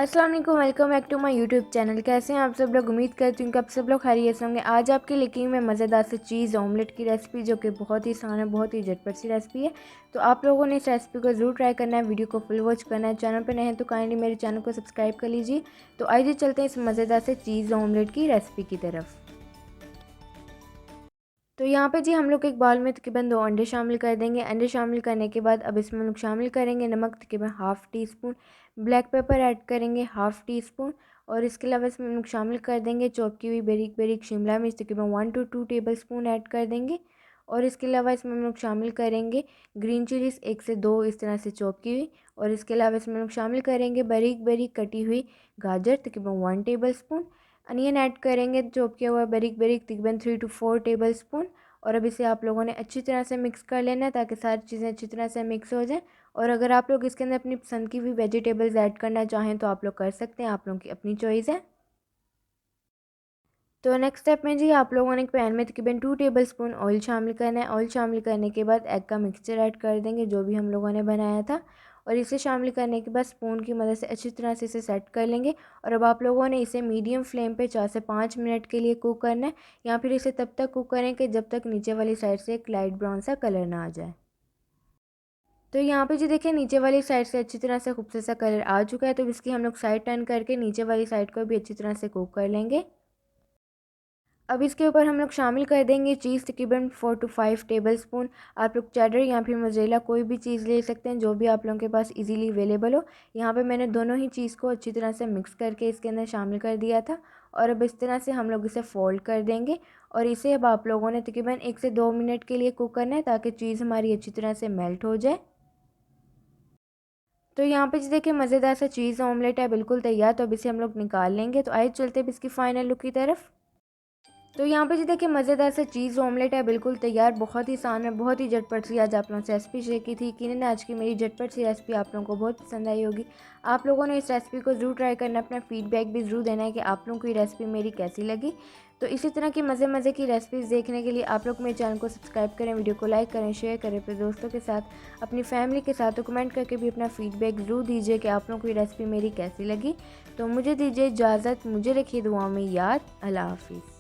अस्सलाम वालेकुम, welcome back to my YouTube channel. कैसे हैं आप सब लोग? उम्मीद करती हूँ कि आप सब लोग खैरियत से होंगे। आज आपके लेके मैं मज़ेदार से चीज़ ऑमलेट की रेसिपी, जो कि बहुत ही आसान है, बहुत ही झटपट सी रेसिपी है। तो आप लोगों ने इस रेसिपी को ज़रूर ट्राई करना है, वीडियो को फुल वॉच करना है। चैनल पर नए हैं तो काइंडली मेरे चैनल को सब्सक्राइब कर लीजिए। तो आइए चलते हैं इस मज़ेदार से चीज़ ऑमलेट की रेसिपी की तरफ। तो यहाँ पे जी हम लोग एक बाउल में तकरीबन 2 अंडे शामिल कर देंगे। अंडे शामिल करने के बाद अब इसमें हम लोग शामिल करेंगे नमक तकरीबन half tea spoon, black pepper add करेंगे हाफ़ टी स्पून, और इसके अलावा इसमें हम लोग शामिल कर देंगे चॉप की हुई बारीक बारीक शिमला मिर्च तकरीबन 1 to 2 टेबल स्पून ऐड कर देंगे। और इसके अलावा इसमें हम लोग शामिल करेंगे ग्रीन चिलीज़ 1 से 2 इस तरह से चॉप की हुई। और इसके अलावा इसमें हम लोग शामिल करेंगे बारीक बारीक कटी हुई गाजर तकरीबन 1 टेबल स्पून। अनियन ऐड करेंगे चॉप किया हुआ बारीक बारीक तकरीबन 3 to 4 टेबल स्पून। और अब इसे आप लोगों ने अच्छी तरह से मिक्स कर लेना है ताकि सारी चीज़ें अच्छी तरह से मिक्स हो जाए। और अगर आप लोग इसके अंदर अपनी पसंद की भी वेजिटेबल्स ऐड करना चाहें तो आप लोग कर सकते हैं, आप लोगों की अपनी चॉइस है। तो नेक्स्ट स्टेप में जी आप लोगों ने एक पैन में तकरीबन 2 टेबल स्पून ऑयल शामिल करना है। ऑयल शामिल करने के बाद एग का मिक्सचर ऐड कर देंगे जो भी हम लोगों ने बनाया था। और इसे शामिल करने के बाद स्पून की मदद से अच्छी तरह से इसे सेट कर लेंगे। और अब आप लोगों ने इसे मीडियम फ्लेम पे 4 से 5 मिनट के लिए कुक करना है, या फिर इसे तब तक कुक करें कि जब तक नीचे वाली साइड से एक लाइट ब्राउन सा कलर ना आ जाए। तो यहाँ पे जी देखिए नीचे वाली साइड से अच्छी तरह से खूबसूरत सा कलर आ चुका है। तो इसकी हम लोग साइड टर्न करके नीचे वाली साइड को भी अच्छी तरह से कुक कर लेंगे। अब इसके ऊपर हम लोग शामिल कर देंगे चीज़ तकरीबन 4 to 5 टेबल स्पून। आप लोग चेडर या फिर मोज़रेला कोई भी चीज़ ले सकते हैं जो भी आप लोगों के पास इजीली अवेलेबल हो। यहाँ पे मैंने दोनों ही चीज़ को अच्छी तरह से मिक्स करके इसके अंदर शामिल कर दिया था। और अब इस तरह से हम लोग इसे फोल्ड कर देंगे। और इसे अब आप लोगों ने तकरीबन 1 से 2 मिनट के लिए कुक करना है ताकि चीज़ हमारी अच्छी तरह से मेल्ट हो जाए। तो यहाँ पे जी देखिए मज़ेदार सा चीज़ ऑमलेट है बिल्कुल तैयार। तो अब इसे हम लोग निकाल लेंगे। तो आइए चलते हैं इसकी फ़ाइनल लुक की तरफ। तो यहाँ पे जी देखिए मज़ेदार से चीज़ ऑमलेट है बिल्कुल तैयार। बहुत ही आसान है, बहुत ही झटपट सी आज आप लोगों से रेसिपी शेयर की थी। यकीनन आज की मेरी झटपट सी रेसिपी आप लोगों को बहुत पसंद आई होगी। आप लोगों ने इस रेसिपी को ज़रूर ट्राई करना, अपना फीडबैक भी ज़रूर देना है कि आप लोगों को ये रेसिपी मेरी कैसी लगी। तो इसी तरह की मज़े मज़े की रेसिपीज़ देखने के लिए आप लोग मेरे चैनल को सब्सक्राइब करें, वीडियो को लाइक करें, शेयर करें अपने दोस्तों के साथ, अपनी फैमिली के साथ। तो कमेंट करके भी अपना फीडबैक ज़रूर दीजिए कि आप लोगों को ये रेसिपी मेरी कैसी लगी। तो मुझे दीजिए इजाज़त, मुझे रखिए दुआ में याद। अल्लाह हाफिज़।